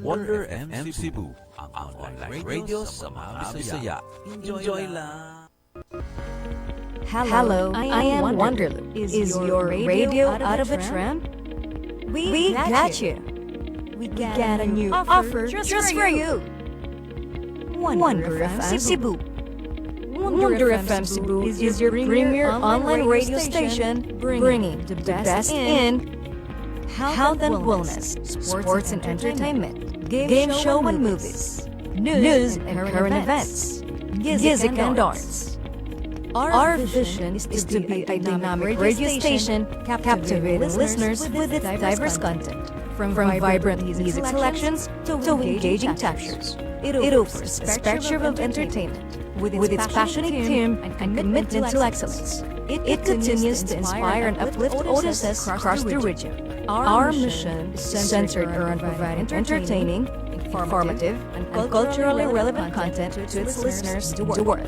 Wonder MC Cebu, ang online radio sa mga Bisaya. Enjoy lang! Hello, I am Wonderloop. Is your radio out of a tram? We got you. We got a new offer just for you. Wonder FM Cebu. Wonder FM Cebu is your premier online radio station bringing the best in health and wellness, sports and entertainment, game show and movies, news and current events, music and arts. Our vision is to be a dynamic radio station captivating listeners with its diverse content, from vibrant music selections to engaging captures. It offers a spectrum of entertainment with its passionate team and commitment to excellence. It continues to inspire and uplift audiences across the region. Our mission is centered around providing entertaining, informative, and culturally relevant content to its listeners the world.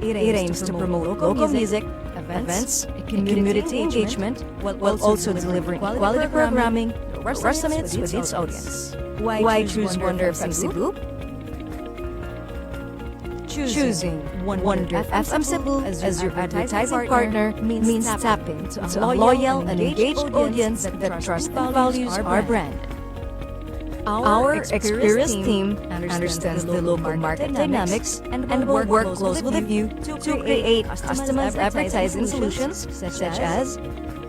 It aims to promote local music, events, and community engagement, while also delivering quality programming that resonates with its audience. Why choose Wonder FM Cebu? Choosing Wonder FM Cebu as your advertising partner means tapping into a loyal and engaged audience that trusts and values our brand. Our experienced team understands the local market dynamics and will work closely with you to create customized advertising solutions such as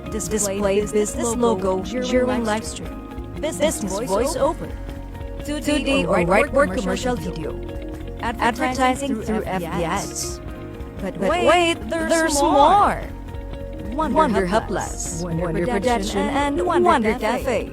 display business logo during live stream, business voiceover, 2D or whiteboard commercial video, advertising through FB ads. But wait, there's more! Wonder Hub Plus, Wonder Production, and Wonder Cafe.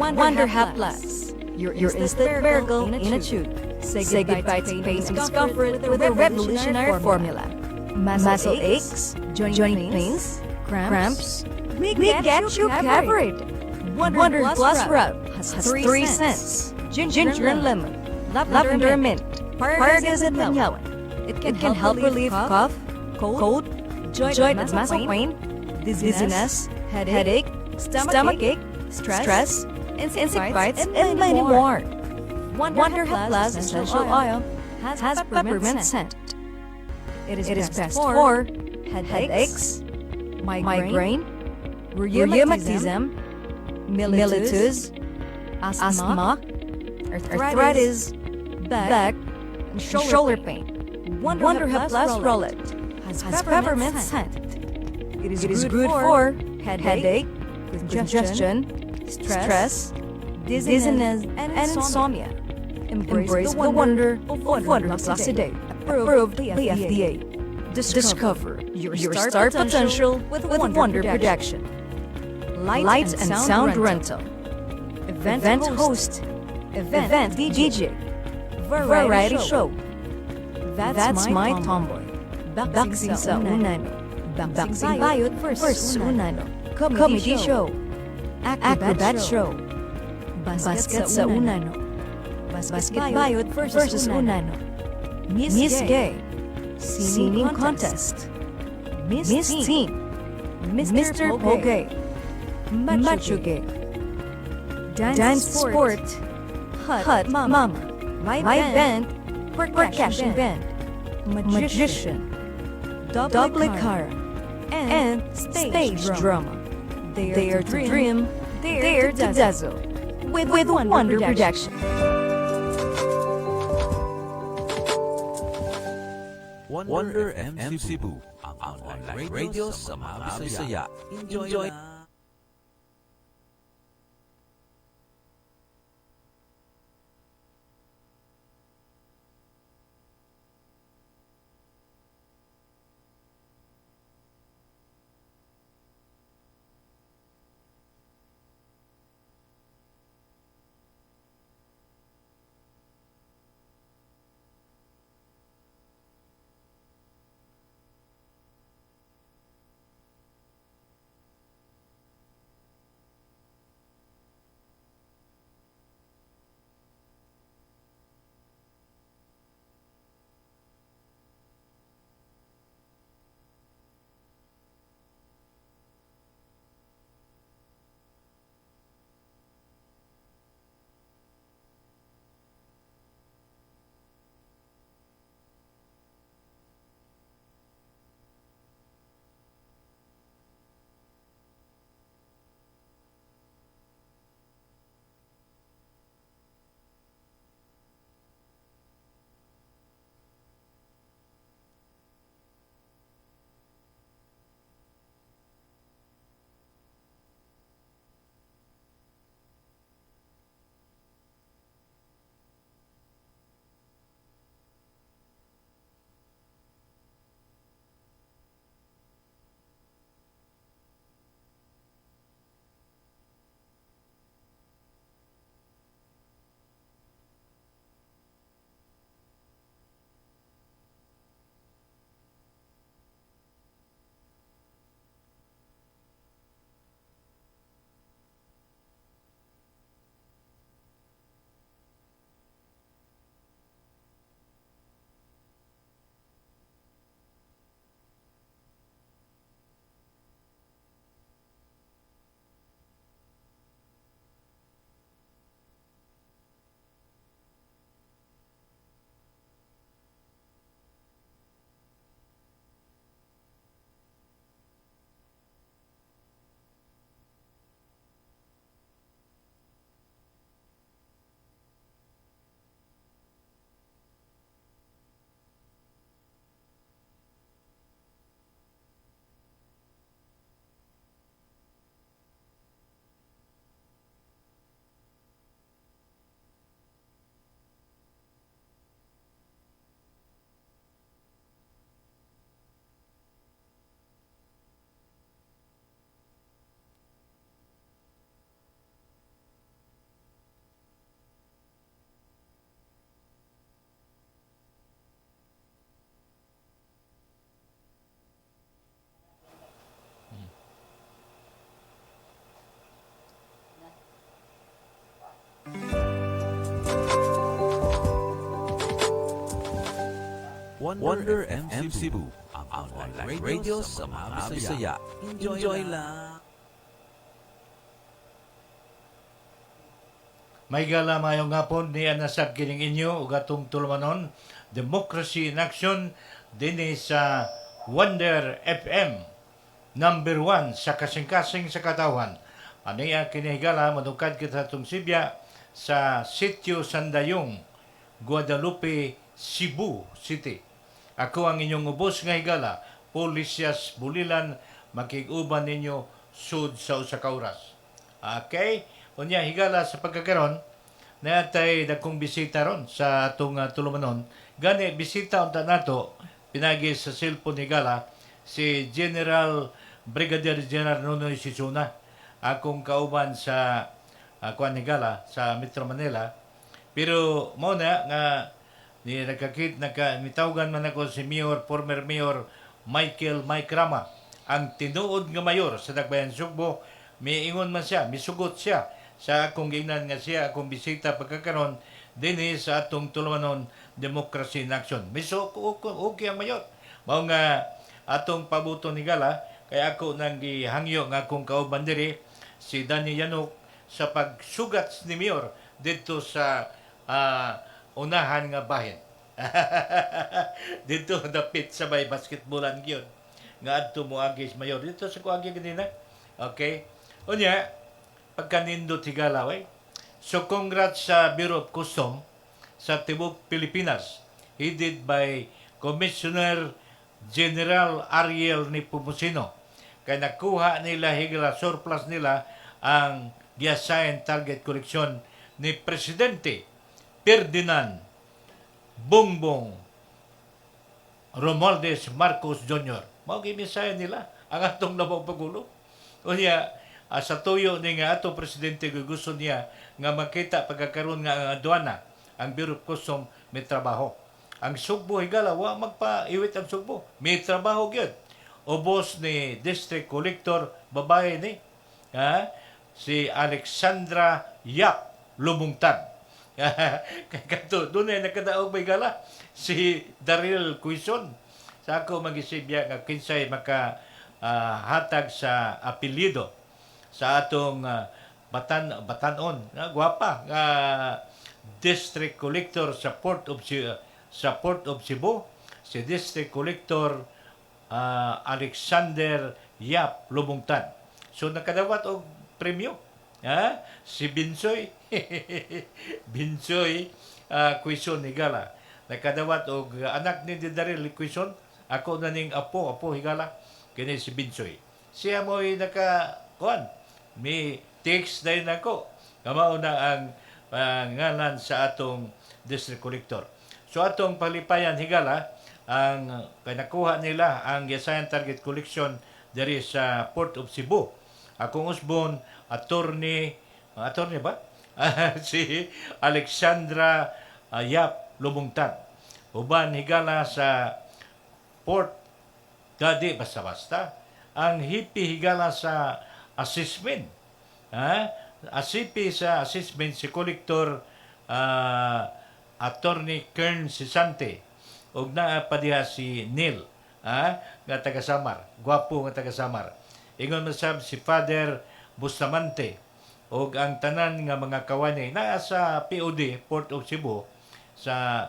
Wonder Hub Plus, your instant miracle in a tube. Say goodbye to pain and discomfort with a revolutionary formula. Muscle aches, joint pains, cramps, we get you covered. Wonder Plus Rub has 3 cents. Ginger and lemon, lavender mint, paragas and banyawan. It can help relieve cough, cold, joint and muscle pain, dizziness, headache, stomachache, stress, insect bites, and many more. Wonder Hub Plus Essential Oil has peppermint scent. It is best for headaches, migraine, rheumatism, mellitus, asthma, arthritis, back, and shoulder pain. Wonder Hub Plus Rollet has peppermint scent. It is good for headache, congestion, stress, dizziness, and insomnia. Embrace the wonder of Wonder Plus today. Approved by FDA. Discover your star potential with Wonder Production. Light and sound rental. Event host. Event DJ. Variety show. That's my tomboy. Boxing sa unano. Boxing bayot versus unano. Comedy show. Acrobat show. Basket sa unano. Basket bayot versus unano. Miss Gay. Singing contest. Miss Teen. Mr. Pogay. Macho Gay. Dance sport. Hut Mama. My band. Percussion band. Magician. Double Cara. And stage drama. Dare to dream, dare to dazzle with Wonder Production. Wonder MC Cebu, ang online radio sa mga Bisaya. Enjoy lang! Wonder FM Cebu, ang online radio sa mga Bisaya. Enjoy lang! May gala mayong hapon ni anasab kining inyo ug atong tulumanon Democracy in Action dinhi sa Wonder FM number 1 sa kasing-kasing sa katawan. Aniya kini higala madukad kita atong Sibya sa Sitio Sandayong, Guadalupe, Cebu City. Ako ang inyong ubos nga higala, Policias Bulilan, makig-uban ninyo sud sa usa ka oras. Okay? Unya higala sa pagkakaron natay dagkong bisita ron sa atong tulumanon. Gani bisita unta nato pinagi sa cellphone higala si General Brigadier General Nonoy Sisuna, akong kauban sa kuan higala sa Metro Manila. Pero mao na nga ni mitawgan man ako si former Mayor Michael Mike Rama, ang tinuod nga mayor sa Dakbayan Sugbo. Miingon man siya, misugot siya sa akong gingnan nga siya akong bisita pagkakaroon dinhi sa atong tulumanon Democracy in Action. Miso okay ang mayor. Mao nga atong pabuton ni gala kay ako nang gihangyo nga akong kauban diri si Danny Yanok sa pagsugat ni mayor dito sa unahan nga bahin. Dito dapit sa may basketballan gyud nga adto moagi si mayor dito sa kuagi kanina. Okay? Unya, pagkanindot higala, so congrats sa Bureau of Customs sa Tibok Pilipinas, headed by Commissioner General Ariel Nepomuceno. Kaya nakuha nila higala surplus nila ang gi-assign target collection ni Presidente Ferdinand Bongbong Romualdez Marcos Jr. Mao gimisayan nila ang atong labang pagulo. Unya, sa tuyo ni nga atong presidente gusto niya nga makita pagkakaroon nga ang aduana, ang Bureau of Customs may trabaho. Ang Sugbo higala wa magpaiwit ang Sugbo, may trabaho gyud. Ubos ni District Collector babae ni si Alexandra Yap Lumungtan. Kay kadto dunay nakadaog may gala si Daryl Quizon. Sa ako magisibya nga kinsay maka hatag sa apelyido sa atong batanon nga gwapa nga District Collector sa Port of Cebu, si District Collector Alexander Yap Lumungtan. So nakadawat og premyo si Binsoy Binsoy Quezon higala nakadawat og anak ni Daryl Quezon. Ako na ning apo higala kini si Binsoy. Siya mo'y may text din ako. Kamao na ang ngalan sa atong District Collector. So atong palipayan higala, ang pinakuha nila ang Yasayan Target Collection diri sa Port of Cebu. Akong usbon, attorney ba? Si Alexandra Yap Lumungtan. Uban higala sa Port Gadi basta-basta. Ang hipi higala sa assessment. Asipi sa assessment si Collector Attorney Kern Sisante ug naa pa diha si Neil nga taga Samar, gwapo nga taga Samar. Ingon masab si Father Bustamante ug ang tanan nga mga kawani naa sa POD Port of Cebu sa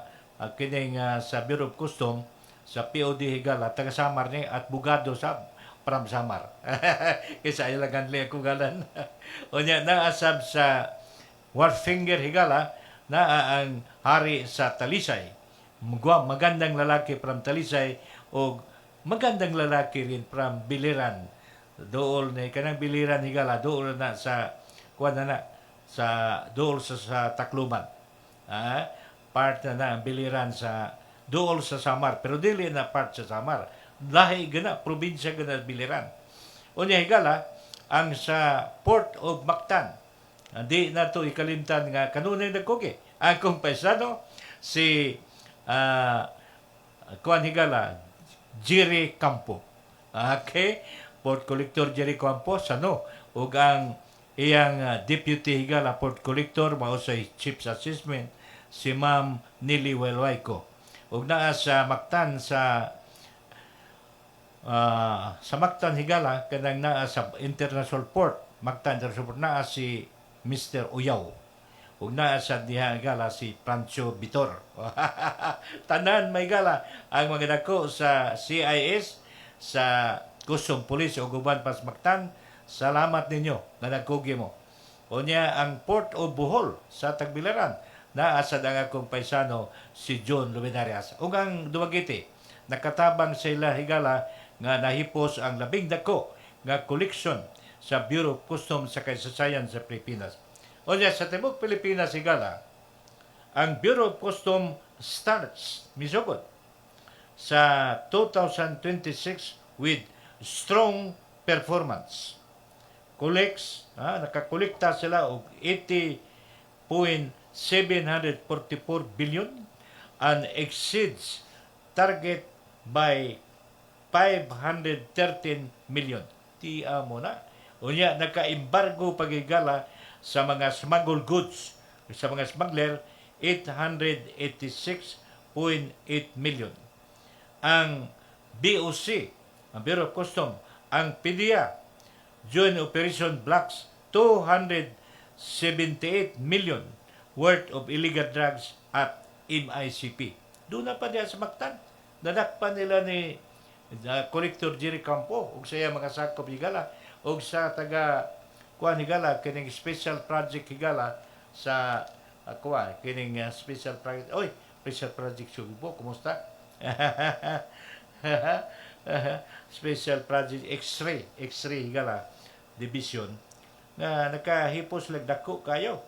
kining sa Bureau of Customs sa POD higala taga Samar ni at bugado sa from Samar. Kaysa ilagan li ako galan. Unya naasab sa Warfinger higala na ang hari sa Talisay. Magandang lalaki from Talisay o magandang lalaki rin from Biliran. Dool ni kanang Biliran higala dool na sa kuan na sa dool sa Tacloban. Part na ang Biliran sa dool sa Samar pero dili na part sa Samar. Lahi gana, probinsya gana Biliran. Unya higala, ang sa Port of Mactan, di na to ikalimtan nga kanunay nagkugi. Ang kong paisano, si kuan higala, Jerry Campo. Okay? Port Collector Jerry Campo, sano? Ug ang iyang deputy higala Port Collector, mao sa Chief's Assessment, si Ma'am Nili Welwayko. ug naa sa Mactan sa Mactan higala kanang naa sa International Port, Mactan International Port naa si Mr. Uyaw. Ug naa sa diha higala si Pancho Vitor. Tanan may higala ang mga dako sa CIS, sa Custom Police o guban pas Mactan. Salamat ninyo nga nagkugi mo. Unya ang Port of Bohol sa Tagbilaran naa sa ang akong paisano si John Luminarias. Ug ang Dumaguete nakatabang sila higala nga nahipos ang labing dako nga koleksyon sa Bureau of Customs sa kasaysayan sa Pilipinas. Unya sa tibok Pilipinas higala ang Bureau of Customs starts misugod sa 2026 with strong performance. Nakakolekta sila og 80.744 billion and exceeds target by 513 million. Tiya mo na. Unya, naka-embargo pagigala sa mga smuggled goods, sa mga smuggler, 886.8 million. Ang BOC, ang Bureau of Customs, ang PDEA, Joint Operation Blocks, 278 million worth of illegal drugs at MICP. Doon na pa diya sa Mactan. Nadakpan nila ni Collector Jerry Campo ug saya mga sakop higala ug sa taga kuan higala kining special project higala sa kuan kining special project. Oy, special project Subo, kumusta? Special project X-ray higala division nga nakahipos lag dako kayo.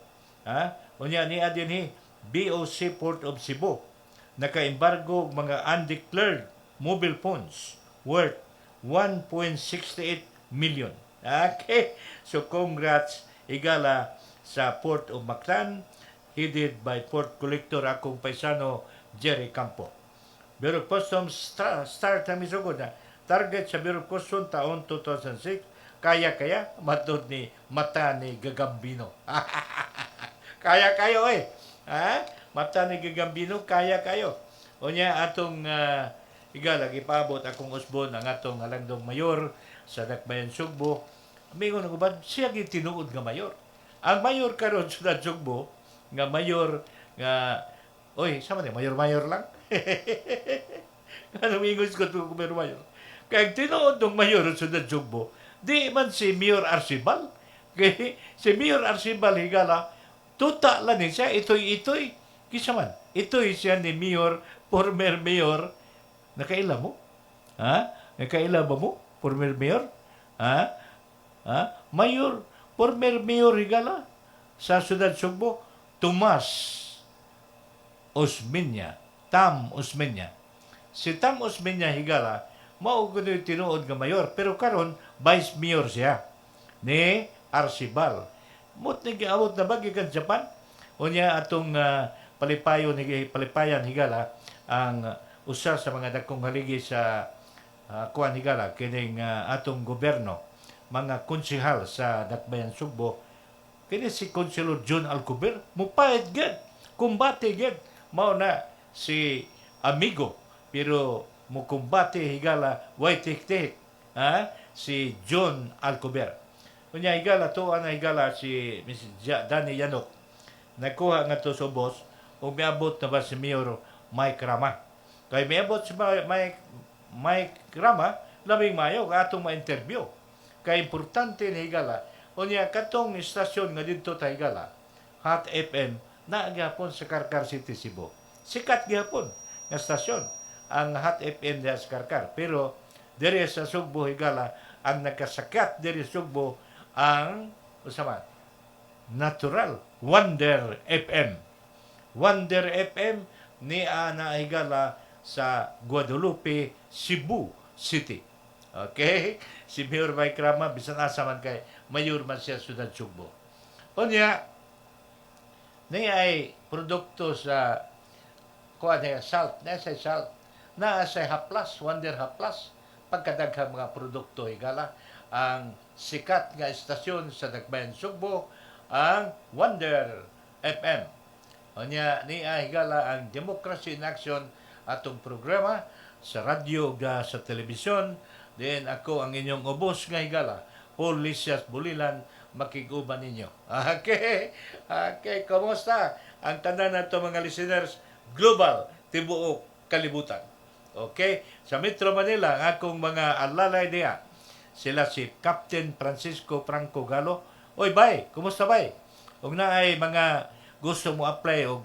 Unya ni adin BOC Port of Cebu naka-embargo mga undeclared mobile phones worth 1.68 million. Okay, so congrats higala sa Port of Mactan headed by Port Collector akong paisano Jerry Campo. Bureau of Customs start na misugod na. Target sa Bureau of Customs taon 2006, kaya matod ni mata ni Gagambino. Kaya kayo mata ni Gagambino, kaya kayo. Unya atong higala gipaabot akong usbon ang atong halangdong mayor sa Dakbayan Sugbo. Mingon ko ba siya gitinuod nga mayor. Ang mayor karon sa Sugbo nga mayor nga sama ni mayor lang. Ano mingos ko to mayor. Kaya tinuod ng mayor sa Sugbo, di man si Mayor Arcibal. Kaya si Mayor Arcibal higala tuta lang siya itoy kisa man. Itoy siya ni Mayor, former Mayor. Nakaila mo? Nakaila ba mo? Former Mayor? Mayor, former Mayor higala sa Sudad Sugbo, Tomas Osmeña. Tam Osmeña. Si Tam Osmeña higala, mao gud tinuod nga mayor, pero karon vice mayor siya ni Arcibal. Mut ni giabot na bagi kan Japan. Unya atong palipayan higala ang usa sa mga dagkong haligi sa kuan higala kining atong gobyerno, mga konsehal sa Dakbayan Sugbo. Kini si Councilor John Alcober mupayat gid, kumbate gid, mao na si amigo pero mukumbate higala way tik-tik si John Alcober. Unya higala to ana higala si Mrs. Danny Yanok nakuha nga to sa boss o miabot na ba si Mayor Mike Rama. Kay miabot si Mike Rama labing mayo atong ma-interview. Kay importante ni higala unya katong istasyon nga didto ta higala Hot FM na gyapon sa Karkar City, Cebu. Sikat gyapon nga stasyon ang Hot FM diha sa Karkar. Pero diri sa Sugbo higala ang nakasakat diri sa Sugbo ang usama natural Wonder FM. Wonder FM ni ana higala sa Guadalupe, Cebu City. Okay? Si Mayor Mike Rama bisan asa man kay mayor man siya Sudad Sugbo. Unya ni ay produkto sa kuan salt, na sa haplas, Wonder Haplas, pagkadaghang mga produkto higala ang sikat nga istasyon sa Dakbayan Sugbo ang Wonder FM. Unya ni higala ang Democracy in Action atong programa sa radyo ug sa telebisyon. Then ako ang inyong ubos nga higala, Paul Licias Bulilan, makiguban ninyo. Okay. Okay, kumusta ang tanan nato mga listeners global tibuok kalibutan. Okay, sa Metro Manila ang akong mga alalay diya sila si Captain Francisco Franco Galo. Oy bay, kumusta bay? Ug naay mga gusto mo apply og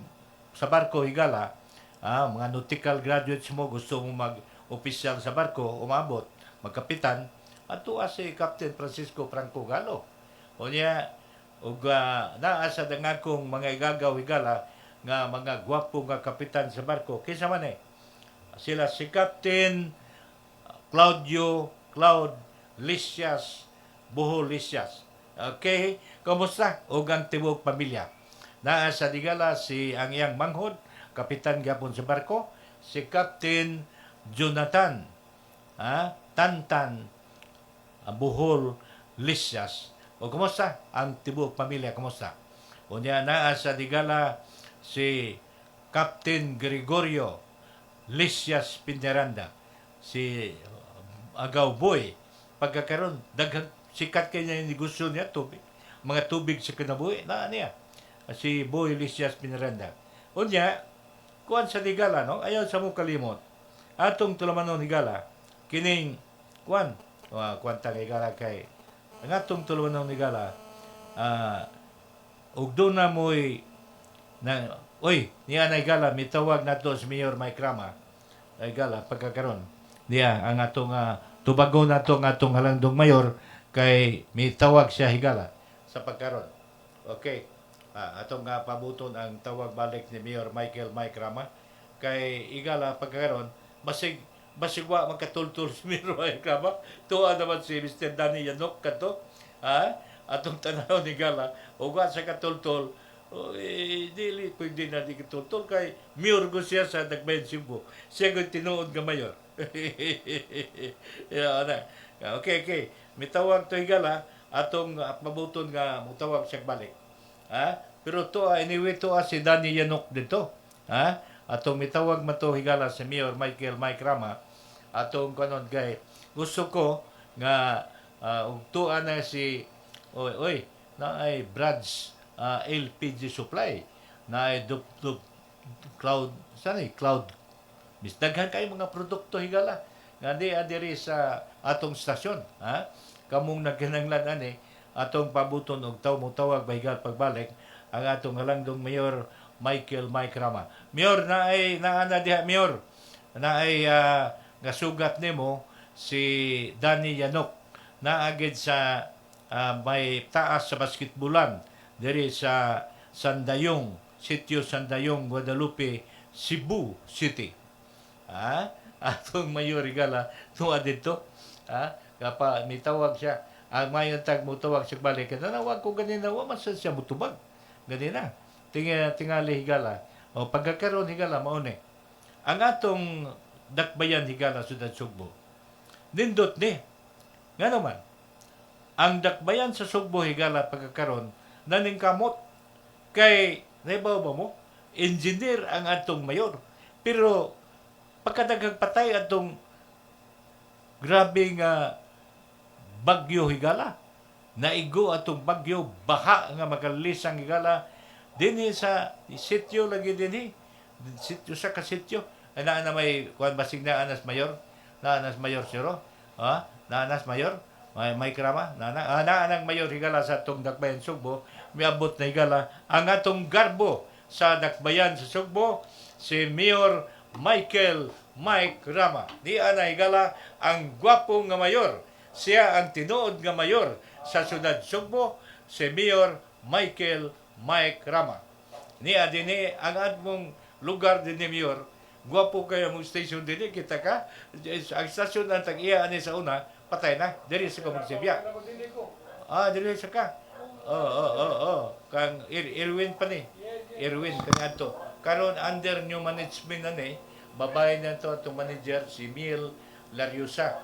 sa barko higala, mga nautical graduates mo gusto mo mag-opisyal sa barko, umabot, magkapitan, ato si Captain Francisco Franco Galo. Unya ug naa sa dangakong mga igagaw higala nga mga gwapo nga kapitan sa barko, kinsa man sila si Captain Cloud Licias Buho Licias. Okay, kumusta og ang tibuok pamilya? Naa sa digala si ang iyang manghod, kapitan gapon sa barko, si Captain Jonathan Tantan Buhol Licias. O kumusta ang tibuok pamilya, kumusta? Unya naa sa digala si Captain Gregorio Licias Pinderanda, si Agaw Boy. Pagkakaroon, daghang sikat kay niya yung negosyo niya, tubig. Mga tubig sa kinabuhi, na niya. Si Boy Licias Pinaranda. Unya, kuan sa Higala, no? Ayaw sa mo kalimot. Atong tulamanon Higala, kining, kuan tang Higala kay, ang atong tulamanon Higala, ug doon na mo'y, niya na Higala, mitawag na to si Mayor Mike Rama, Higala, pagkakaroon. Niya, ang atong, tubago na to nga itong halandong mayor kay may tawag siya higala sa pagkaron. Okay. Atong nga pabuton ang tawag balik ni Mayor Mike Rama kay higala pagkaron basig wa magkatultul si Mayor Mike Rama. Tuwa naman si Mr. Danny Yanok kato. Atong tanaw ni higala ug wa sa katultul dili pwede na di katultul kay Mayor go siya sa Dagbayan Cebu. Siya go tinuod nga mayor. Okay. Mitawag to higala atong mabuton nga mutawag siya balik. Pero to anyway to si Danny Yanok dito. Atong mitawag mato higala si Mayor Mike Rama atong kanon kay gusto ko nga ugtuan na si na ay Brad's LPG supply na ay Cloud daghan kay mga produkto higala nga adiri sa atong stasyon. Kamong nagkinahanglan atong pabuton og mutawag bahigal pagbalik ang atong halangdong Mayor Mike Rama. Mayor naa diha Mayor na ay nga sugat nimo si Danny Yanok naagid sa may taas sa basketbolan diri sa Sandayong, Sitio Sandayong, Guadalupe, Cebu City. Atong Mayor higala tuwa dito. Kapa mitawag siya. Ang mayon tag mutawag siya balik. Nanawag ko ganina wa man siya mutubag. Ganina. Tingali higala. O pagkakaroon higala mauni. Ang atong dakbayan higala Sudad Sugbo. Nindot ni. Nga naman. Ang dakbayan sa Sugbo higala pagkakaroon naning kamot kay naibaw ba mo? Engineer ang atong mayor. Pero pagkadagang patay atong grabe nga bagyo higala. Naigo atong bagyo, baha nga magalisang higala dinhi sa sitio lagi dinhi. Sitio sa kasitio. Ay na may kuan basig na anas mayor. Na anas mayor siro. Na anas mayor. May krama. Na anang mayor higala sa atong Dakbayan Sugbo. Miabot na higala ang atong garbo sa Dakbayan sa Sugbo si Mayor Mike Rama. Di ana higala ang gwapo nga mayor. Siya ang tinuod nga mayor sa Sudad Sugbo, si Mayor Mike Rama. Niya dinhi ang atmong lugar dinhi Mayor. Gwapo kayo mong station dinhi kita ka. Ang stasyon ang tag-iya ani sa una, patay na. Diri sa kamong Sibya. Diri sa ka. Kang Irwin pa ni. Irwin kanadto. Karon under new management na ni, babae na to itong manager, si Mil Lariusa.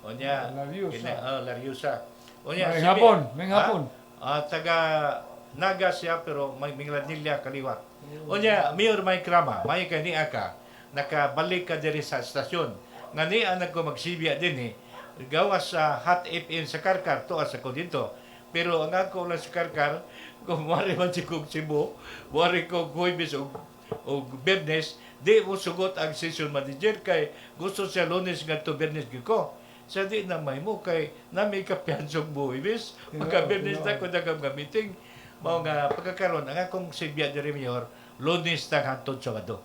Onya. Lariusa. Onya, May hapon. Taga Naga siya, pero may Minglanilla kaliwa. Onya, Mayor Mike Rama, may kaniya ka, nakabalik ka diri sa estasyon. Nga ni anak ko magsibya din gawas sa Hot FM sa Karkar, tuas ako dito. Pero ang ako lang sa Karkar, kung wari man si kong Cebu, wari ko Huwebes o Biyernes, di mo sugot ang session manager kay gusto siya Lunes nga to Biyernes ko. Sa di na may mo kay nami kapiansong Huwebes, pagka Biyernes na ko nagam nga meeting, mao nga pagkakaroon ang akong sibya diri mayor, Lunes tang hantod Sabado.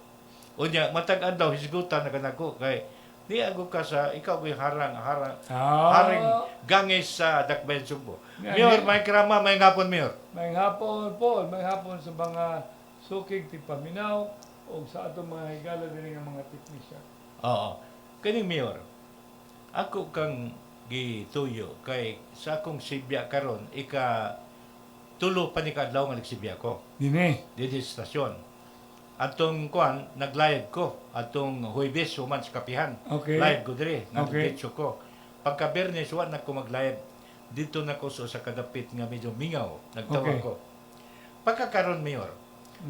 Unya matag adlaw hisgutan na kanako kay di ako ka sa ikaw ko'y haring gangis sa Dakbayan Sugbo. Mayor, may krama, may ngapon, Mayor. May hapon, Paul, may hapon sa mga sukig tipaminaw o sa atong mga higala din ng mga teknisyan. Oo. Kaning Mayor, ako kang gituyo kay sa akong sibya karon tulo pa ni kadlaw nga nagsibya ko. Dini. Dito sa stasyon. Atong kuan nag-live ko atong Huwebes human sa kapihan. Okay. Live ko diri, Okay. nag-video ko. Pagka Biyernes wa na ko mag-live. Dito na ko sa kadapit nga medyo mingaw. Nagtawag Okay. ko. Pagkakaroon Mayor,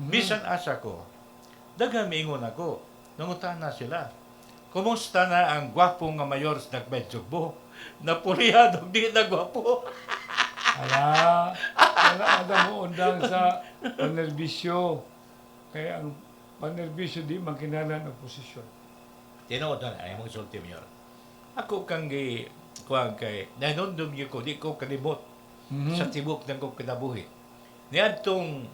bisan asa ko, daghang miingon ako, nangutana sila. Kumusta na ang gwapo nga mayor sa Dakbayan Sugbo? Napulihado, di na gwapo. Ala, ada mo undang sa panerbisyo. Kaya ang panerbisyo di makinalan ang posisyon. Tinood na ay mong sulti Mayor. Ako kang kuwang kay, nanundum ko, di ko kalimot sa tibok ng kong kinabuhi. Niadtong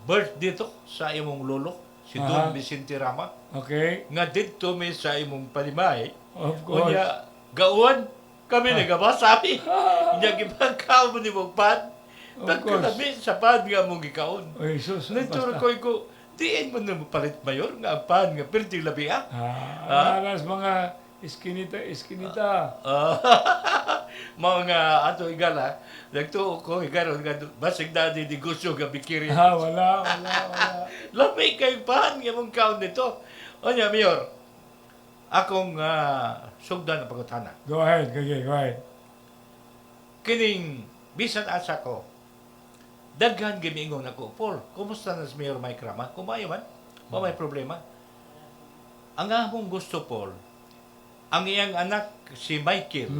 birth dito sa imong lolo, si Don Vicente Rama, Okay? nga dito may sa imong palimay, Of course. kunya gauan, kami nagabasabi. Inya gipagkaon mo ni mong pan. Of Tagko course. kami sa pan nga mong gikaon. Oy, sus. Nagturo basta. ko, diin mo na palit mayor, nga ang pan, nga perting labi ah. Alas mga iskinita. Mga ato igala, nagtuo ko igaron nga basig dadi di gusto nga bikiri. Wala. Labi kay pan nga mong kaon nito. Onya Mayor, akong sugdan na pagutana. Go ahead, go ahead. Kining bisan asa ko. Daghan gimiingon ako, Paul, kumusta na si Mayor Mike Rama? Kumayo man, may problema. Ang akong gusto, Paul, ang iyang anak si Michael,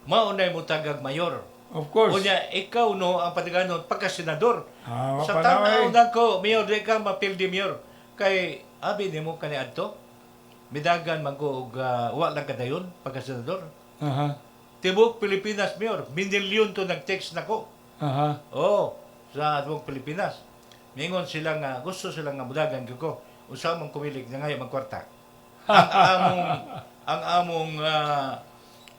maunay mo tagag mayor. Of course. Unya, ikaw no, ang patiganon, pagka-senador. Sa Panaway. tanaw na ko, Mayor, di ka mapildi Mayor. Kay, abi ni mo kani adto, midagan mag-og, wala ka dayon, pagka-senador. Aha. Tibok Pilipinas, Mayor, minilyon to nag-text na ko. Aha. Oo, sa atong Pilipinas. Mingon sila nga, gusto sila nga mudagan ko. Usa mong kumilig na ngayon magkwarta. ang among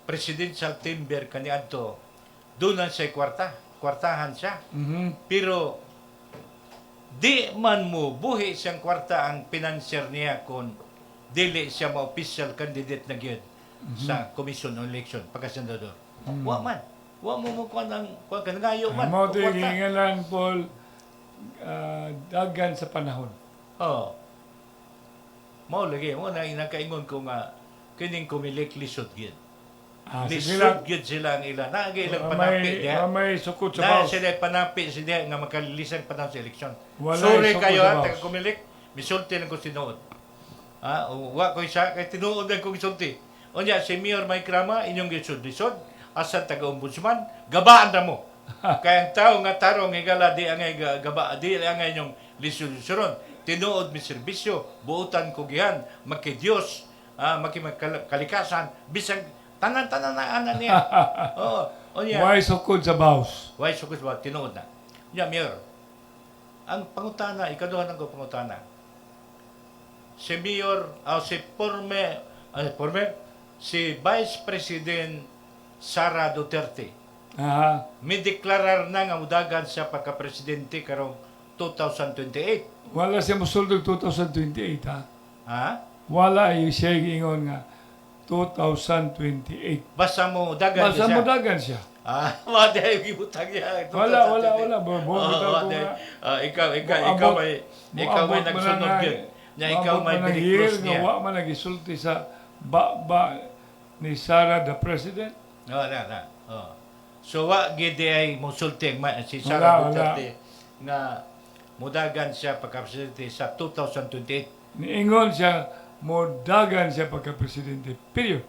presidential timber kaniadto, doon sa kwartahan siya. Pero di man mo buhi siyang kwarta ang financier niya kung dili siya ma-official candidate na gyud sa Commission on Election pagka-senador. Wa man. Wa mo kuan ang kuan kangayo man. Mo o kwarta. tingin lang, Paul, dagan sa panahon. Oo. Mao lagi mo na inakaingon ko nga kining kumilik lisod gyud. Sige lang. Lisod gyud sila ang ila. Naagay ilang panapi diha. May sukot sa Na bawas. sila panapi sila nga makalilisang panahon sa eleksyon. Walay Sorry sukod kayo sa ha, bawas. taga kumilik. Misulti lang ko sinuod. Wa ko isa kay tinuod lang ko misulti. Unya si Mayor Mike Rama inyong lisod-lisod asa taga-ombudsman gabaan ra mo. Kaya ang tao nga tarong igala di angay gaba di angay inyong lisod-lisodon. Tinuod mi serbisyo, buutan ko gihan, maki-Dios, makikalikasan, bisag tanan-tanan na ana niya. Oo. Unya. May sukot sa bawas. Why sukos ba tinuod na? Ya, Mayor. Ang pangutana, ikaduhan ng pangutana. Si Mayor, si Vice President Sara Duterte, Aha. may deklarar na nga mudagan siya pagka-presidente karong 2028. Wala siya musuldog 2028, ha? Ha? Wala yung siya ingon nga 2028. Basta mo dagan Basta siya. mo dagan siya. Wala yung gibutang niya. Wala. Ikaw Moabot- may moabot mo nagsunod na yun. Nya ikaw moabot may mo na binikros year niya. nga wa man nagisulti sa ba ni Sara the President. Na. Oh. So wa gid ay mosulti si Sara Wala. Duterte nga mudagan siya pagka-presidente sa 2028. Niingon siya, modagan siya pagka-presidente. Period.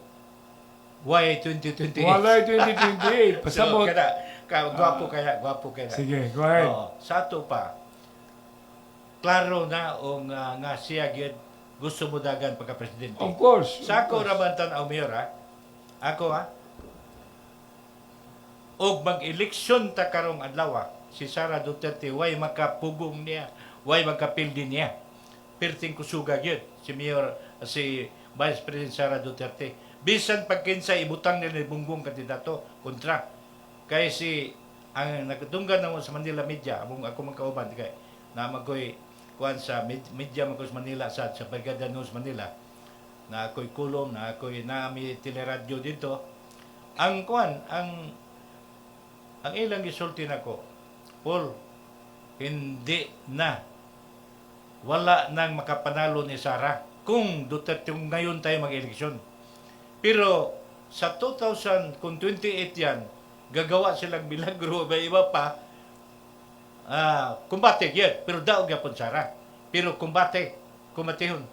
Why 2028? Walay 2028. Pasabot. So, gwapo kaya. Sige, go ahead. Sa ato pa, klaro na o nga siya gyud gusto mo dagan pagka-presidente. Of course. Sa of ako course. rabantan ang mayor ha. Ako ha. Og mag-eleksyon ta karong adlaw si Sara Duterte way makapugong niya, way makapildi niya. Perting kusuga gyud si Mayor si Vice President Sara Duterte. Bisan pagkinsa ibutang nila ni Bongbong kandidato kontra kay si ang nagtunggan namo sa Manila Media among ako man kauban kay na magoy kuan sa media man ko sa Manila sa Brigada News Manila na ako'y kulong na ako'y naami teleradyo dito ang kuan ang ilang gisulti nako Paul hindi na wala nang makapanalo ni Sara kung Duterte kung ngayon tayo mag-eleksyon. Pero sa 2000, kung 28 yan, gagawa silang milagro, may iba pa, kumbate yun. Pero daog yapon Sara. Pero kumbatehon.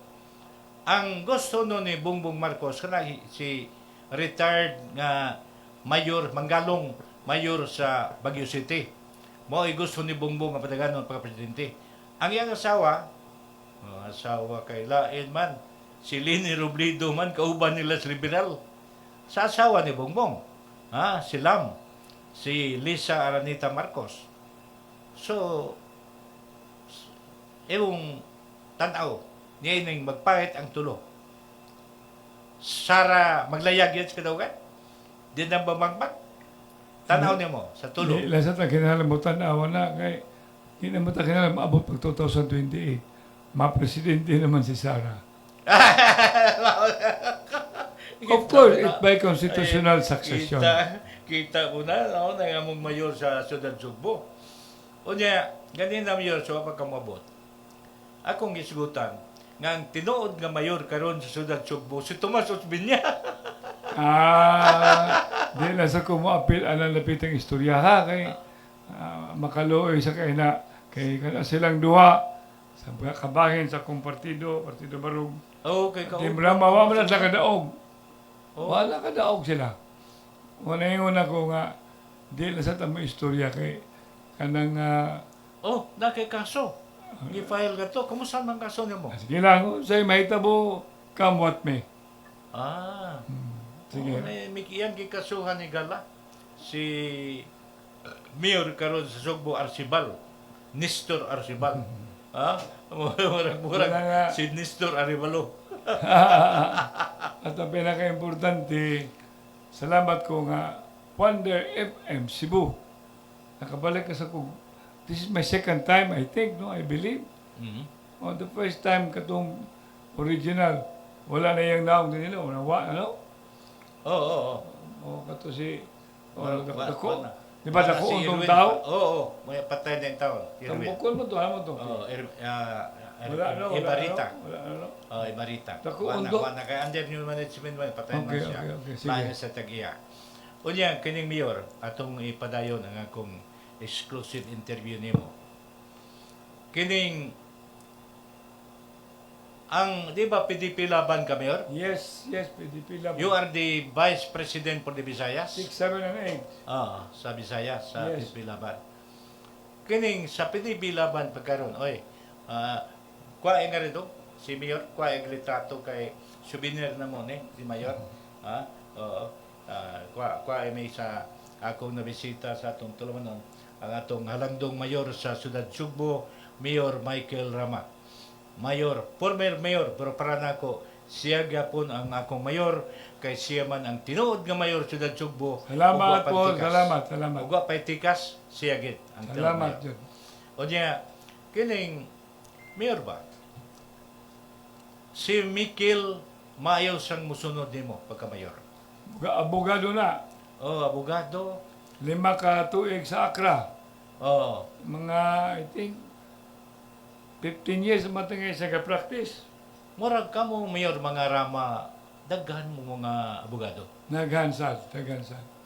Ang gusto no ni Bongbong Marcos, kana si retired nga mayor, Manggalong mayor sa Baguio City. Mo gusto ni Bongbong nga padaganon pagka-presidente. Ang iyang asawa kay lain man, si Leni Robredo man, kauban nila sa liberal. Sa asawa ni Bongbong, si Lam, si Lisa Aranita Marcos. So, ewong tanaw, niya nang magpahit ang tulo. Sara, maglayag yun sa kadaugan? Di na ba magbag? Tanaw niya mo, sa tulo. Lasat na kinahalimutan awan na kay kinahalimutan kinahalimutan pag 2028. Ma-presidente naman si Sara. Of course, it's by constitutional succession. Kita mo na, no, na mong mayor sa Sudad Sugbo. O niya, ganin na mayor sa pagkamabot. Akong gisgutan, nga ang tinuod nga mayor karon sa Sudad Sugbo, si Tomas Osbinya. Di na sa kumaapil ang lapitang istorya ha, kay makaluoy sa kay na, kay kana silang duha, sa kabahin sa kong Partido Barug. Okay, Di mawa man sa kadaog. Wala kadaog sila. Wala yung ako nga, di na sa tamo istorya kay kanang na kay kaso. Gi-file ka to. Kumusta man kaso niyo mo? sige lang, sa'yo mahitabo, come what may. Sige. Yan gikasuhan ni Gala. Si Mayor karon sa Sugbo Arcibal. Nestor Arcibal. Murag Wala nga. si Nestor Arevalo. At ang pinaka-importante, salamat ko nga, Wonder FM Cebu. Nakabalik ka sa kong, this is my second time, I think, no? I believe. Oh, the first time katong original, wala na yung naong din nila, ano? Oo. O, kato si, Dako. di ba dako ang tao? Oo. May patay na yung tao. Tambukol mo to, ano mo to? Ibarita. Wala, ano? Ibarita. Dako Wana undo. kay under new management man patay man Okay, siya. okay, sige. Layo sa Tagiya. Unya kining mayor atong ipadayon ang akong exclusive interview nimo. Kining ang di ba PDP laban ka mayor? Yes, PDP lang. You are the Vice President for the Visayas? 6, 7, and 8. Sa Visayas, sa Yes. PDP laban. Kining sa PDP laban pagkaron, kuha nga rito, si Mayor, kuha ang litrato kay souvenir na mo si Mayor. Oo. Kuha may sa akong nabisita sa atong tulumanon, ang atong halangdong Mayor sa Sudad Sugbo, Mayor Michael Rama. Mayor, former mayor, pero para nako siya gyapon ang akong mayor kay siya man ang tinuod nga mayor Sudad Sugbo. Salamat po, salamat. Ugwa pay tikas siya gid ang tinuod Salamat mayor. yun. O niya, kining mayor ba? Si Mikil maayaw sang musunod nimo pagka mayor. Abogado na. Abogado. 5 ka tuig sa Accra. Mga, I think, 15 years matangay sa ka-practice. Murag ka mo mayor mga rama, daghan mo mga abogado. Naghansad.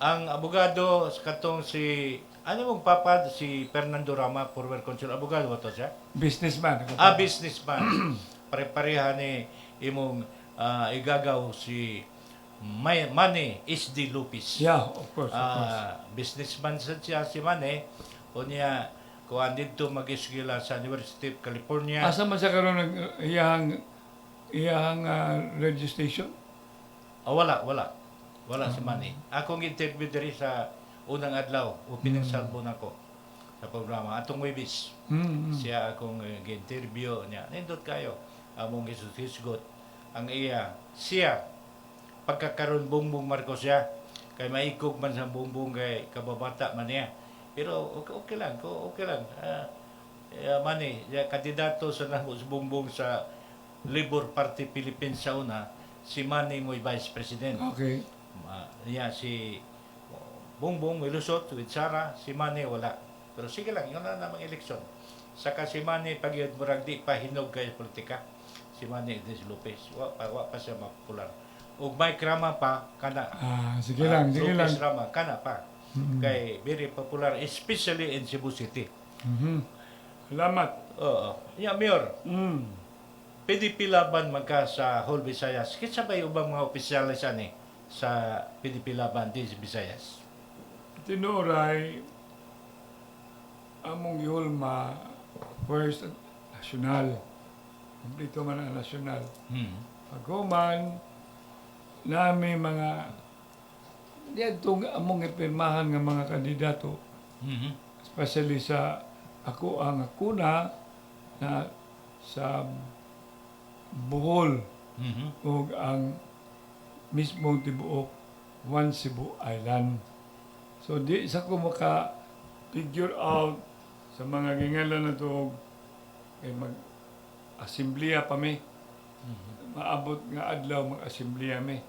Ang abogado katong si ano mong papad si Fernando Rama, former consul abogado ba to siya? Businessman. Businessman. pare-pareha ni imong igagaw si Manny S.D. Lopez. Yeah, of course. Businessman siya si Manny. O niya, kuhan dito mag-eskwela sa University of California. Asa man siya karon ng iyang registration? Wala si Manny. Akong interview diri sa unang adlaw o pinagsalbo nako sa programa atong Webis. Siya akong gi-interview niya. Nindot kayo among hisgot ang siya pagkakaroon Bongbong Marcos siya kay maikog man sa Bongbong kay kababata man niya. Pero okay lang. Manny, kandidato sa namo sa Bongbong sa Labor Party Philippines sa una, si Manny mo'y Vice President. Okay. Si Bongbong ilusot with Sara, si Manny wala. Pero sige lang, yun na namang eleksyon. Saka si Manny pag yun murag di pa hinog kay politika. Si Manny S.D. Lopez, wa pa siya mapopular. Ug may krama pa kana. Sige lang. Lopez Rama kana pa. Kay very popular especially in Cebu City. Salamat. Oo. Mayor. PDP laban magka sa whole Visayas. Kinsa ba yung ubang mga opisyalis ani sa PDP laban din sa Visayas? Tinuray among yulma first national. Dito man ang national. Paghuman nami mga diyadtong among ipirmahan nga mga kandidato. Especially sa ako ang kuna na sa Bohol ug ang mismong tibuok One Cebu Island. So di sa ko maka figure out sa mga gingalan na to kay mag-assemblea pa mi. Maabot nga adlaw mag-assemblea mi.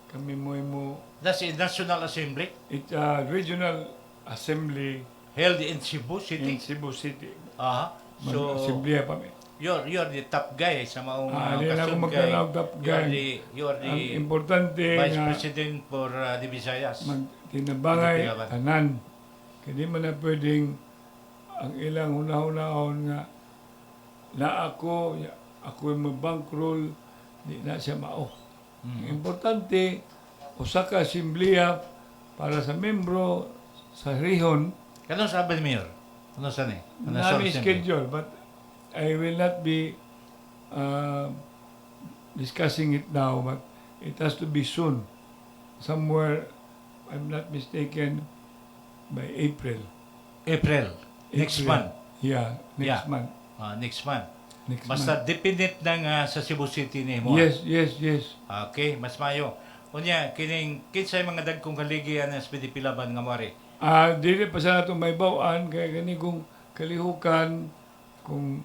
Kami mo That's in National Assembly it's regional assembly held in Cebu City. in Cebu City. So Mag-assemblea pa mi. you're the top guy sa maong Di na ako kasud magkalaw top guy. You're Ang the importante Vice nga President for the Visayas. magtinabangay Hindi pa tanan. Kaya di man na pwedeng ang ilang hunahunahon nga na ako yung mabankroll, di na siya mao. Importante, usa ka assemblea para sa membro sa rehon, Kanong sabi ni Mayor? Ano sa ni? nami schedule, but I will not be discussing it now, but it has to be soon. Somewhere, I'm not mistaken, by April. April. Next April. month. Yeah, next Yeah. month. Next month. Next Basta month. definite na nga sa Cebu City ni mo. Yes. Okay, mas mayo. Unya, kinsay mga dagkong kaligian sa PDP laban nga mari. Dili pa sa nato may bawaan, kaya gani kung kalihukan, kung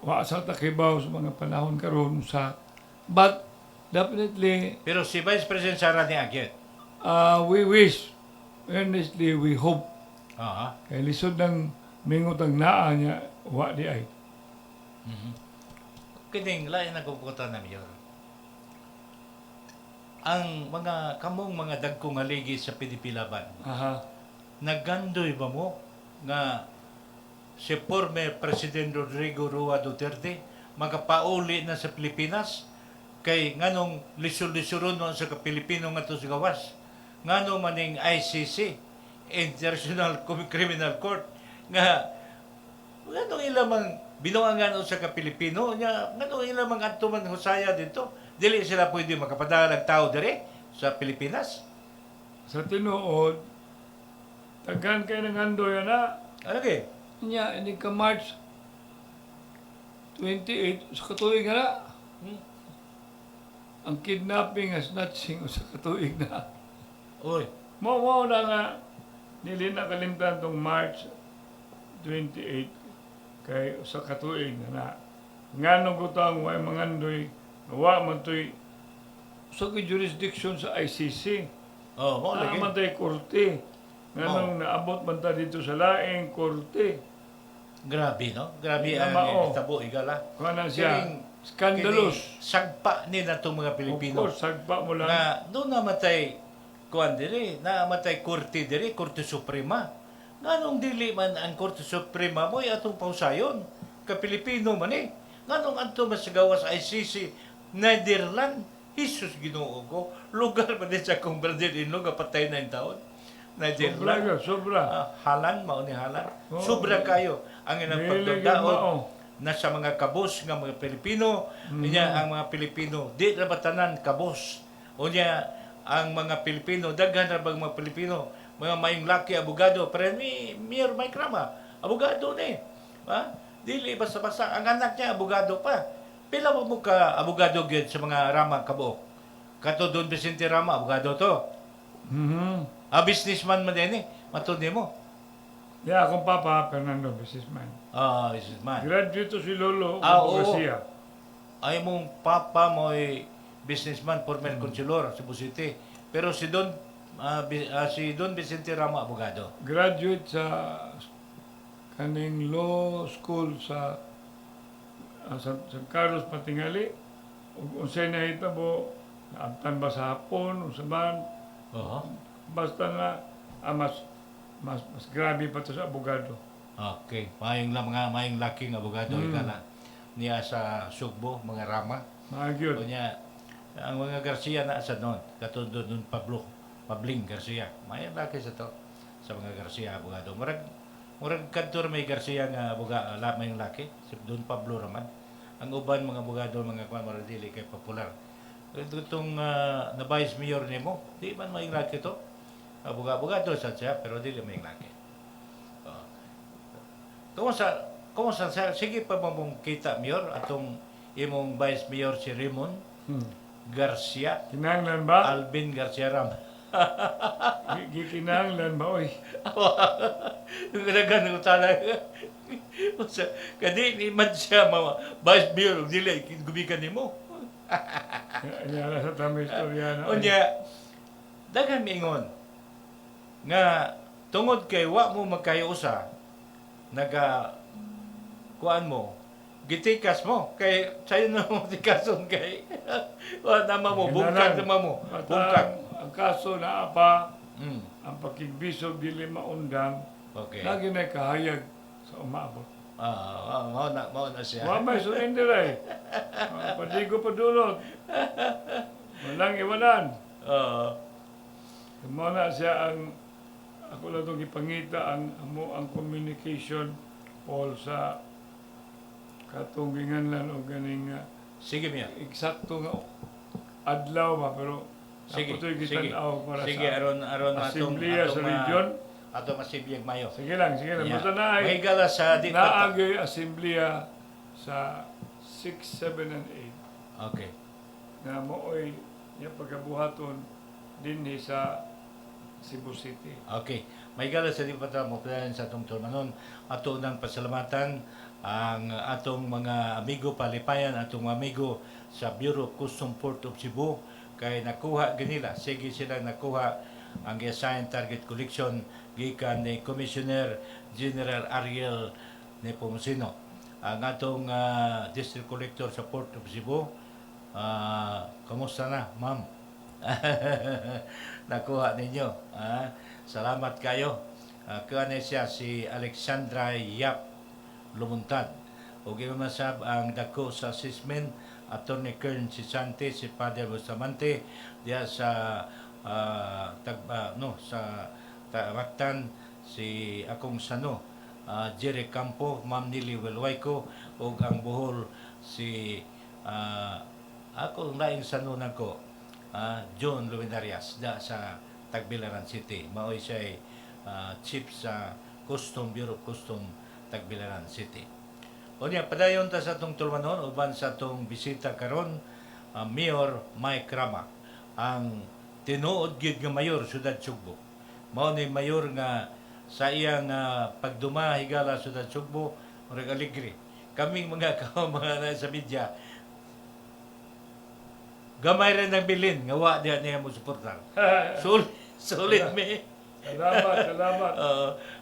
wa sa takibaw sa mga panahon karon sa, but definitely, Pero si Vice President Sara ni Agyet. we wish, earnestly, we hope, kaya lisod ng mingot ang naa niya, wa di ay. Kining lain na kukutan na Mayor. Ang kamong mga dagkong haligi sa PDP laban, naggandoy ba mo nga si former President Rodrigo Roa Duterte magapauli na sa Pilipinas kay nganong lisod-lisoron no sa Pilipino nga to sa gawas ngano maning ICC International Criminal Court nga nganong ilamang binuangan sa Pilipino nya nganong ilamang adto man husaya dito dili sila pwede makapadala ng tao dire sa Pilipinas. Sa tinuod, tagan kayo ng andoy na, Ano kay? niya, hindi ka March 28, sa katuig na. Ang kidnapping at snatching sa katuig na. Oy, Mo na nga, nili na kalimtan tong March 28 kay sa katuig na. Nga nung kutang way mangandoy, wa man to'y sa jurisdiction sa ICC. mo lagi. Man tayo korte. Nga nung naabot man ta dito sa laing korte. Grabe, no? Grabe Nga ang mao. tabo igala. Kung na siya, Kining- scandalous. kining sagpa nila itong mga Pilipino. Of course, sagpa mo lang. Na doon namatay kuan diri, namatay Korte diri, Korte Suprema. Nganong dili man ang Korte Suprema mo atong pausayon ka Pilipino man nganong adto masagawa sa ICC Netherlands. Jesus Ginoo ko, lugar pa din sa kong brother-in-law kapatay na yung taon. Netherlands. Sobra. Halan, mao ni Halan. Oo. Sobra kayo ang inang Dili pagdadaon mao. na sa mga kabos nga mga Pilipino. Unya ang mga Pilipino, di na ba tanan kabos. Unya ang mga Pilipino, daghan na bang mga Pilipino, mga maing laki abogado, pero Mayor Mike Rama, abogado ni. Ha? Dili basta-basta ang anak niya abogado pa. Pila mo ka abogado gyud sa mga Rama kabuok. Kato Don Vicente Rama, abogado to. Businessman man din matud mo. Yeah, akong papa, Fernando, businessman. Businessman. Graduate to si Lolo, Oo. Garcia. Ay mong papa mo ay businessman, former consulor sa Cebu City. Pero si Don Vicente Rama abogado. Graduate sa kaning law school sa San Carlos Patingali. Ug unsay nahitabo, naabtan ba sa hapon, unsa man, Oo. basta na mas grabe pa to sa abogado. Okay. Mayong laking abogado ikala niya sa Sugbo, mga Rama. Maagyod. Kunya ang mga Garcia na sa noon, katulad nun Pabling Garcia. May laki sa to sa mga Garcia abogado. Murag kantor may Garcia nga abogado, may laki, si Don Pablo raman. Ang uban mga abogado, mga kamaradili kay popular. Itong na vice mayor nimo, di man may laki to. Abogado sa siya, pero dili may laki. Kumusta sige pa mong kita mayor atong imong vice mayor si Raymond Garcia, Kinahanglan ba? Alvin Garcia Ram. Gikinahanglan ba, oy? Ganagan ko talaga. Kadi ni man siya mga vice mayor, dili gumikan nimo. Anyala sa tamang istorya na. Unya, daghang miingon nga tungod kay wa mo magkayusa kuan mo gitikas mo kay sayo na mo tikason kay wa nama mo bungkag nama mo bungkag. Ang kaso na apa, Mm. ang pakigbisog dili maundang, Okay. lagi na kahayag sa umaabot. Mao na siya. Wa may surrender ay. Padigo pa dulot. Walang iwanan. Mo na siya ang ako lang itong ipangita ang communication all sa katungingan lang o ganing Sige miya. eksakto nga adlaw ba pero Sige. ako ito'y Sige. gitanaw para Sige sa aron Assemblea sa region. Atong masibiyag mayo. Sige lang. Basta na ay Mahigala sa di naagay Assemblea sa 6, 7, and 8 Okay. na mooy niya pagkabuhaton din sa Cebu City. Okay. Mahigala sa di pata mo planan sa atong tulmanon. Ato nang pasalamatan ang atong mga amigo palipayan, atong mga amigo sa Bureau of Customs Port of Cebu kay nakuha ganila. Sige sila nakuha ang assigned target collection gikan ni Commissioner General Ariel Nepomuceno. Ang atong district collector sa Port of Cebu, kamusta na, ma'am? Nakuha ninyo. Salamat kayo. Kuha siya si Alexandra Yap Lumuntad. O gimasab ang dako sa assessment Attorney Kern Sisante, si Father Bustamante diya sa sa Tawatan, si akong sano Jerry Campo, Ma'am Nili Welwayko ug ang buhol si ako laing sano nako John Luminarias da sa Tagbilaran City. Maoy siya chief sa Bureau of Custom Tagbilaran City. Unya padayon ta sa atong tulmanon uban sa atong bisita karon Mayor Mike Rama, ang tinuod gyud nga mayor siyudad Sugbo. Mao ni mayor nga sa iyang pagduma higala siyudad Sugbo, murag alegre. Kaming mga mga sa media gamay rin ng bilin nga wa diha niya mo suportar. Sulit mi. Salamat.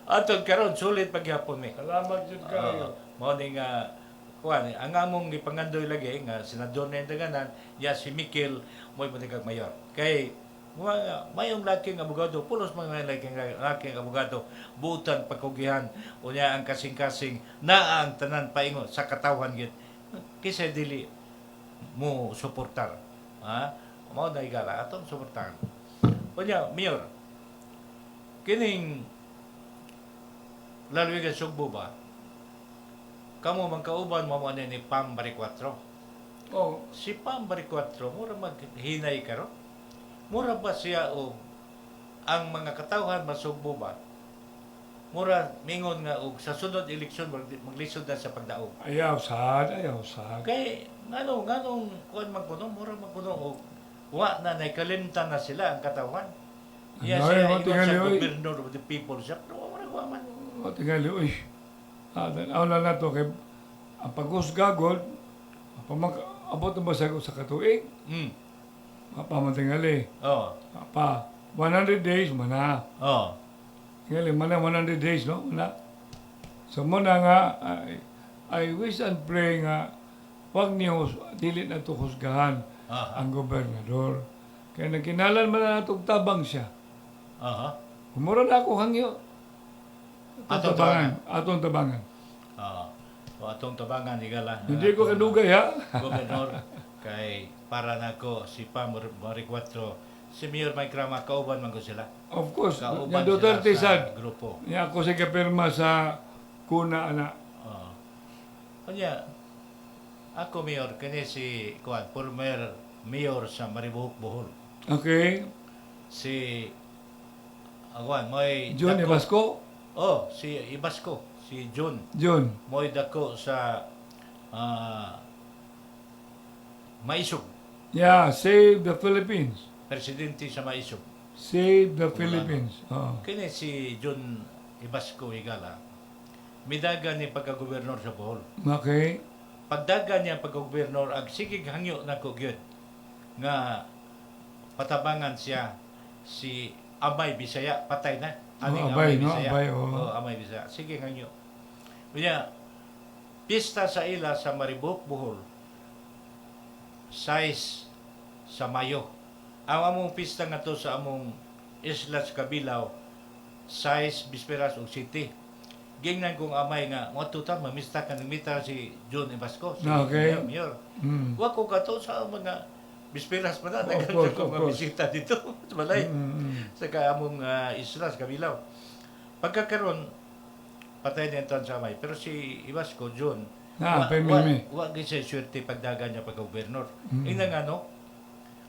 Atong karon sulit pagyapon mi. Salamat jud kayo. Mao ni nga kuan ang among gipangandoy lagi nga senador na daganan ya si Mikel moy patigag mayor. Kay mayong laking abogado, pulos mga laking abogado, butan pagkugihan, unya ang kasing-kasing na ang tanan paingon sa katawhan gid. kisa dili mo suportar. Ha? Mao na igala atong suportahan. Unya, Mayor, kining lalawigan Sugbo ba? Kamo man kauban mo ano ni Pam Baricotro. Oh, Si Pam Baricotro, mura maghinay karon. Mura ba siya o ang mga katawhan masugbo ba? Mura mingon nga og sa sunod eleksyon maglisod na sa pagdaog. ayaw sad, ayaw sad. Kay nganong kuan man kuno mura man kuno og wa na nakalimtan na sila ang katawhan. Iya Ano, siya mo ingon tingali, sa oy. gobernador of the people siya. Pero wala ko man. O tingali, uy. Awla na to kay ang paghusga god abot na ba sa katuig? Pamantingali. Oh. Pa 100 days mana. Oh. Tingali mana 100 days no? Mana. So mo na nga I wish and pray nga wag niyo dili na to husgahan Aha. ang gobernador. Kaya nagkinalan man na itong tabang siya. Aha. Kumura na ako hangyo. Atong Atong tabangan. Ah. O atong tabangan igala. Hindi ko kadugay ha. Gobernador kay para nako si Pam Baricotro si Mayor Mike Rama kauban man ko sila. Of course, Kauban yung Duterte sila sad. sa grupo. Niya ako sa kapirma sa kuna ana. Oh. Kanya ako Mayor kani si kuan former Mayor sa Maribohok Bohol. Okay. Si Awan, mo'y John dako- Ibasco. Oh, si Ibasco, si John. John. Mo'y dako sa Maisog, Yeah, save the Philippines. presidente sa Maisog. Save the Wala. Philippines. Oh. Kini si John Ibasco Higala, midagan ni pagka-gobernador sa Bohol. Okay. Pagdagan niya pagka-gobernador, ag sige hangyo na ko gyud nga patabangan siya si Amay Bisaya, patay na. Aning Abay, no? Bisaya. Abay, oh. Oh, Amay Bisaya. Sige hangyo. Kanya, pista sa ila sa Maribohok Bohol, 6 sa Mayo. Ang among pista nga to sa among isla sa Kabilaw, 6 Bisperas ug City. Gingnan kong amay nga, mo tuta mamista ka mita si John Ibasco. Si Okay. Mayor. Mm. Wa ko kato sa mga Bisperas pa na, Of nagkanta course, ko of mga course. bisita dito sa Balay. Mm. Sa kaamong isla sa Kabilaw. Pagkakaroon, patay na yung sa amay. Pero si Ibasco, John, Pemimi. wa gisa swerte pagdagan niya pagka-gobernador. Mm. Ina nga no,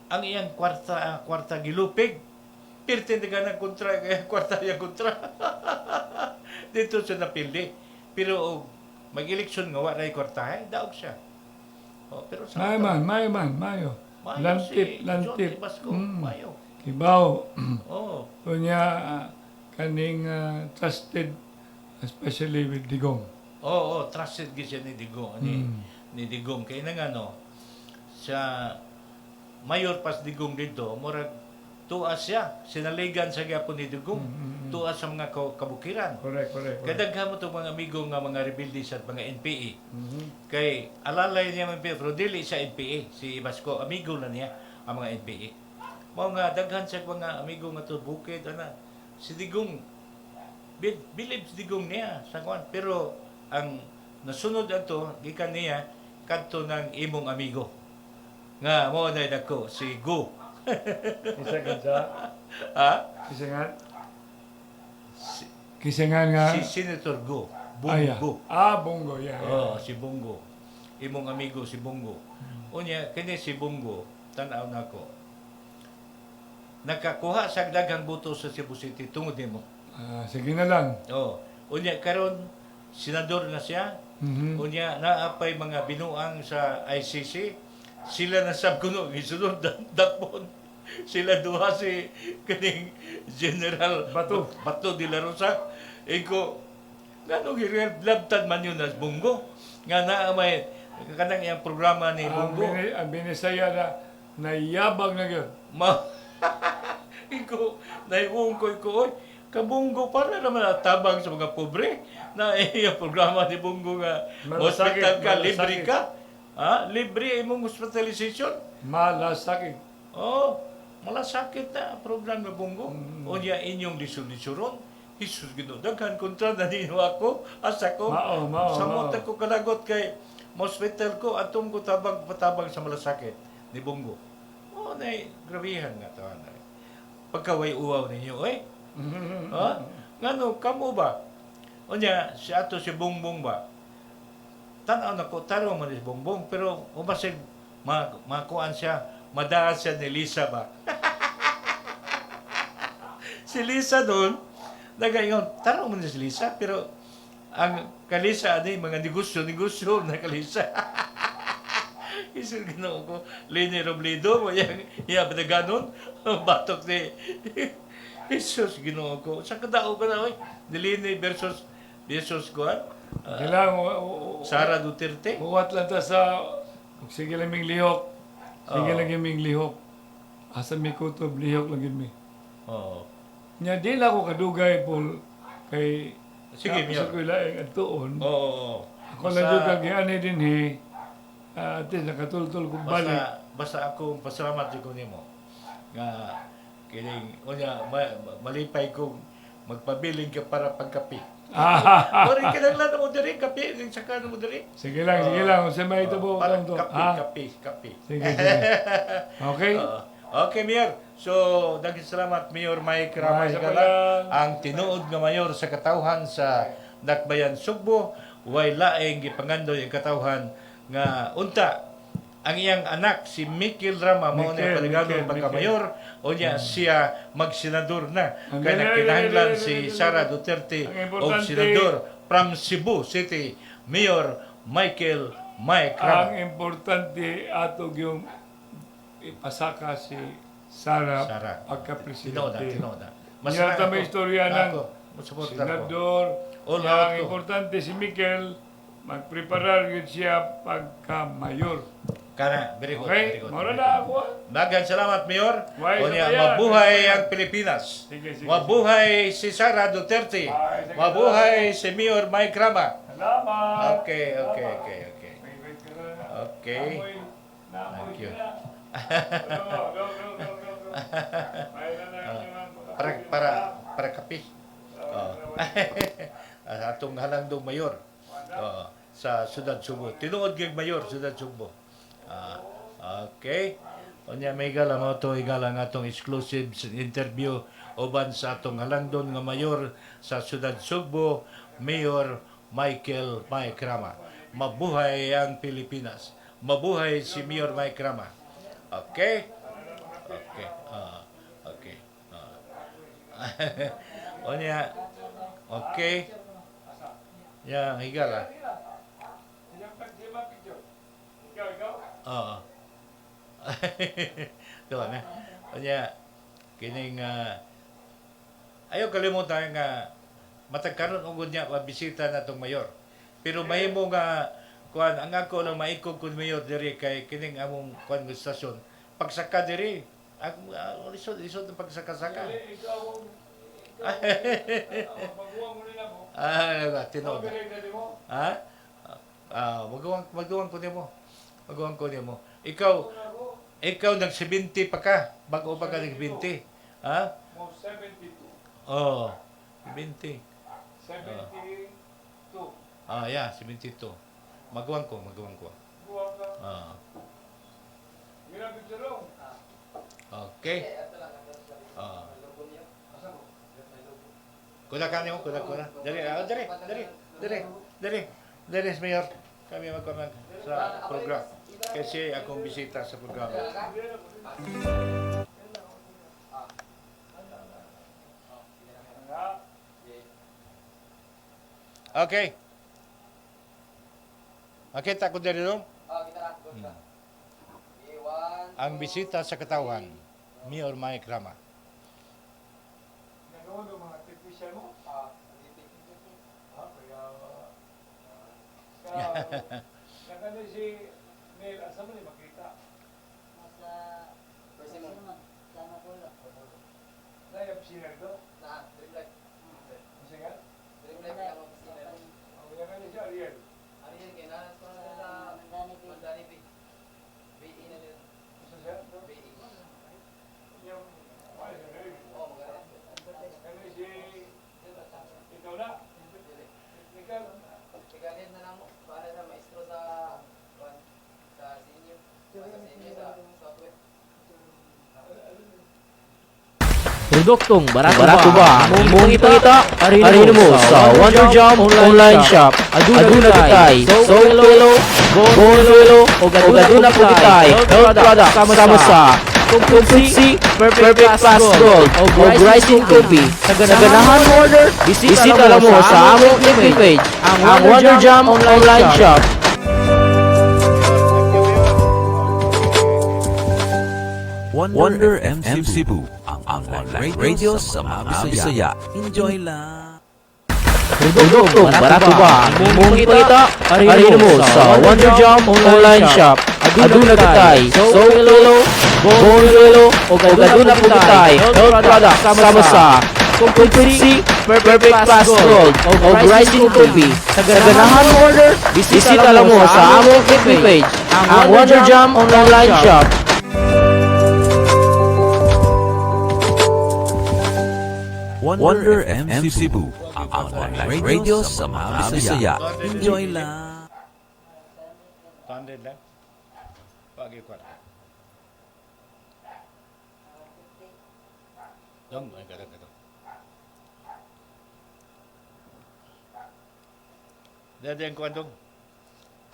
ang iyang kwarta gilupig. Pirte na ng kontra, kaya kwarta yung kontra. Dito siya napildi. Pero mag-eleksyon nga, wala yung kwarta, daog siya. Oh, pero sa Mayo. Mayo Lantip, si lantip. John Ibasco, Mm. Mayo. Kibaw. Oh, Kunya kaning trusted especially with Digong. trusted gid siya ni Digong, Mm. ni Digong kay nang ano sa mayor pas Digong dito, murag tuas siya, sinaligan sa gyapon ni Digong, tuas sa mga kabukiran. Correct. Kadaghan mo itong mga amigo nga mga rebelde sa mga NPA. Mhm. Kay alalay niya mga NPA, pero dili sa NPA. Si Ibasco, amigo na niya ang mga NPA. Mao nga daghan sa mga amigo nga to bukid ana. Si Digong believe si Digong niya sa kwan, pero ang nasunod ato gikan niya kadto ng imong amigo. Nga mo na dako si Go. Isa ka sa Ha? kisingan. Si, Kisingan nga. si Senator Go. Aya. Bungo. Bongo. Yeah. Oh, si Bungo. Imong amigo si Bungo. Unya kini si Bungo, tan-aw nako. Nakakuha sa daghang buto sa Cebu City tungod nimo. Sige na lang. Oh, unya karon senador na siya. Mhm. Unya naapay mga binuang sa ICC. Sila na sab kuno gisunod dakpon. Sila duha si kaning General Bato de la Rosa. Iko ngano gilabtan man yun as Bungo. Nga na may kanang iyang programa ni Bungo. Ang binisaya na nayabang na yun. Iko naiuong ko oy kabunggo para naman tabang sa mga pobre na iya programa ni Bungo nga Malasakit, hospital ka malasakit. libre ka. Ha? Libre imong hospitalization. Malasakit. Oh, malasakit na program ng Bungo. Unya inyong lisod-lisuron. Jesus Ginoo, daghan kontra na ninyo ako, asa ko. Mao. Samot ako kalagot kay hospital ko, atong ko patabang sa malasakit ni Bongo. Oh, na grabihan nga to. Pagkaway uwaw ninyo, eh. Ha? Ngano, kamo ba? O niya, si ato si Bongbong ba? Tanaw na ko, tanaw man si Bongbong, pero umasig, makuan siya, madaan siya ni Lisa ba? Si Lisa doon, nagayon, tanaw man si Lisa, pero ang kalisa, mga negosyo na kalisa. Isun ginoo ko, Leni Robledo, iya ba na ganon? Batok ni Jesus, ginoo ko. Sa kadao ka na, oy? Leni versus kuhan? Kailangan, Sara Duterte? buwat lang ta sa, sige lang ming lihok. Sige Oo. lang ming lihok. Asa may kutob, lihok lang yun mi. Oo. Nya, di lang ako kadugay, Paul, kay... Sige, Mayor. Sa kuilaing at tuon. Oo. Ako lang yung kagianay din, at nakatultol kong balik. Basta akong pasalamat ko nimo nga kining unya malipay kong magpabiling ka para pagkapi. Ori ka lang lang mo diri kapi ning saka mo diri. Sige lang. Kung sa may ito po, para ito. kapi. Sige. Okay? Okay, Mayor. So, daghang salamat, Mayor Mike Ramay Sa Gala, palang. ang tinuod nga mayor sa katawhan sa Dakbayan, Sugbo. Way laing gipangandoy ang katawhan nga unta ang iyang anak si Mikil Rama mao na paliganon pagka-mayor o niya siya magsenador na Ang kaya galing, kinahanglan galing, si galing, Sara galing. Duterte Ang o importante, senador from Cebu City Mayor Michael Mike ang Rama. importante atog yung ipasaka si Sara Sara. pagka-presidente. Tinoda. Yan ta may istorya ng Musuporta ko. senador. All Yang out ko. importante si Mikel, magpreparar yun siya pagka-mayor. Kana, very good. Okay? Very good. Mara na ako. Daghang salamat, Mayor. Why, O niya, sa bayan? mabuhay ang Pilipinas. Sige. Mabuhay si Sara Duterte. Sige. Mabuhay si Mayor Mike Rama. Salamat. Okay. Wait ka na. Okay. Namoy Thank you. ka na. Go. May na yung Para kapi. Oh. Atong halandong mayor. Sa Sudad Subo. Tinuod gyud mayor Sudad Subo. Okay. Unya may gala mo to igala nga atong exclusive interview uban sa atong halandon nga mayor sa Sudad Subo, Mayor Michael Mike Rama. Mabuhay ang Pilipinas. Mabuhay si Mayor Mike Rama. Okay? Okay. Okay. Unya, okay. Yang higala. Oo. Diba na? Kanya, kining, ayaw kalimutan nga, matagkaroon ugod niya, mabisita na itong mayor. Pero mahimo nga, kuan ang ako lang maikog kun mayor diri kay kining among kuan nga stasyon. Pagsaka diri, ang lisod ng pagsaka-saka. Tinood. Ha? Magawang ko nimo. Magawang ko nimo. Ikaw nag 70 pa ka, bago pa ka nag 20. Ha? 72. Oh, 20. 72. Yeah, 72. Magawang ko. Buwag ka. Grabe dyan. Okay. Kuda ka niyo, kuda. Dali, Mayor. Kami magkamag sa program. Kasi akong bisita sa program. Okay. Makita ko dali no? Ang bisita sa katawan, Mayor Mike Rama. Nanood ang mga technician mo? Kaya... Nakano si Mel, asa mo ni makita? Nayap siya ito? Kasi nga? Ang yan nga siya, Ariel. Isa siya? Yung... Wala siya, Ariel. Ano si... Ikaw na? Ikaw? Produktong barato ba? Imong ipangita, arino mo sa Wonder Jam online shop. Aduna kitay, soap pillow, bone pillow, o aduna po kitay, health product sama sa Complexi, Perfect Fast Gold, o Rising Coffee. Sa ganahan order, bisita lang mo sa among FB page, ang Wonder Jam online shop. Wonder FM Cebu, ang online radio sa mga Bisaya. Enjoy lang! Produktong barato ba? Imong ipangita, arino mo sa Wonder Jam online shop. Aduna kitay, soap pillow, bone pillow, o aduna po kitay, health product sama sa Complexi, Perfect Fast Gold, o Rising Coffee. Sa ganahan order, bisita lang mo sa among FB page, ang Wonder Jam online shop. Wonder FM Cebu, ang online radio sa mga Bisaya. Enjoy lang! 200 lang. Pagi ko. Dong, ay kada. Dadi ang kuandong.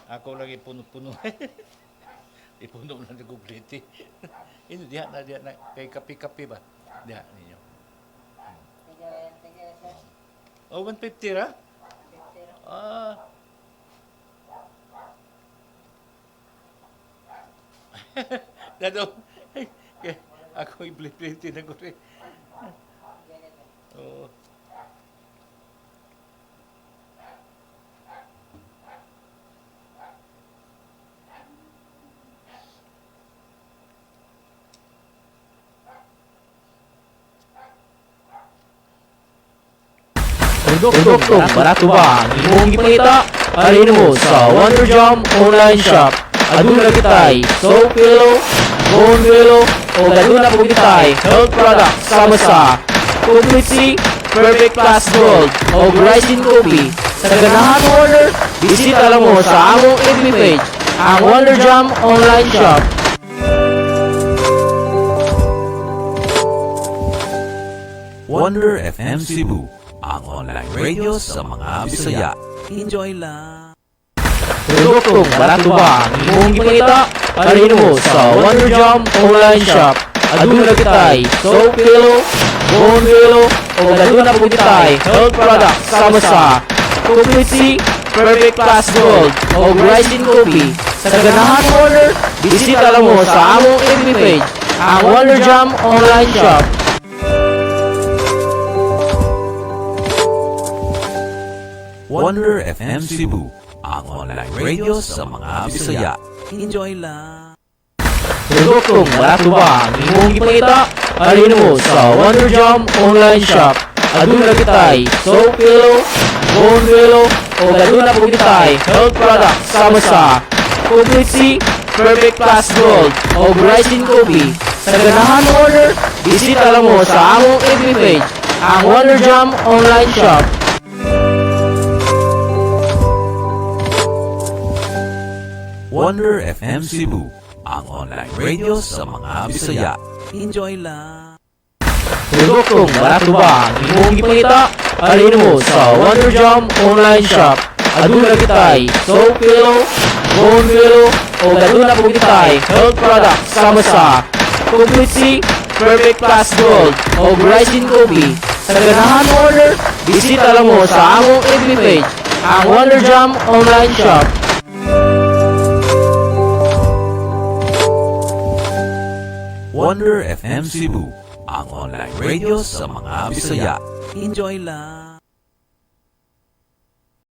Ako lagi puno-puno. Ipuno na ni Googlete. Ini diha na kay kapi-kapi ba? Diha ninyo. Oh, 150 ra? Ah. Dado. Ako i-plate na ko rin. Oh. Produktong barato ba? Imong ipangita, arino mo sa Wonder Jam online shop. Aduna kitay, soap pillow, bone pillow, o aduna po kitay, health product sama sa Complexi, Perfect Fast Gold, o Rising Coffee. Sa ganahan order, bisita lang mo sa among FB page, ang Wonder Jam online shop. Wonder FM Cebu, ang online radio sa mga Bisaya. Enjoy lang! Produktong barato ba? Imong ipangita, arino mo sa Wonder Jam online shop. Aduna kitay, soap pillow, bone pillow, o aduna po kitay, health product sama sa Complexi, Perfect Fast Gold, o Rising Coffee. Sa ganahan order, bisita lang mo sa among FB page, ang Wonder Jam online shop. Wonder FM Cebu, ang online radio sa mga Bisaya. Enjoy lang! Produktong barato ba? Imong ipangita, arino mo sa Wonder Jam online shop. Aduna kitay, soap pillow, bone pillow, o aduna po kitay, health product sama sa Complexi, Perfect Fast Gold, o Rising Coffee. Sa ganahan order, bisita lang mo sa among FB page, ang Wonder Jam online shop. Wonder FM Cebu, ang online radio sa mga Bisaya. Enjoy lang! Produktong barato ba? Imong ipangita, arino mo sa Wonder Jam online shop. Aduna kitay, soap pillow, bone pillow, o aduna po kitay, health product sama sa Complexi, Perfect Fast Gold, o Rising Coffee. Sa ganahan order, bisita lang mo sa among FB page, ang Wonder Jam online shop. Wonder FM Cebu, ang online radio sa mga Bisaya. Enjoy lang!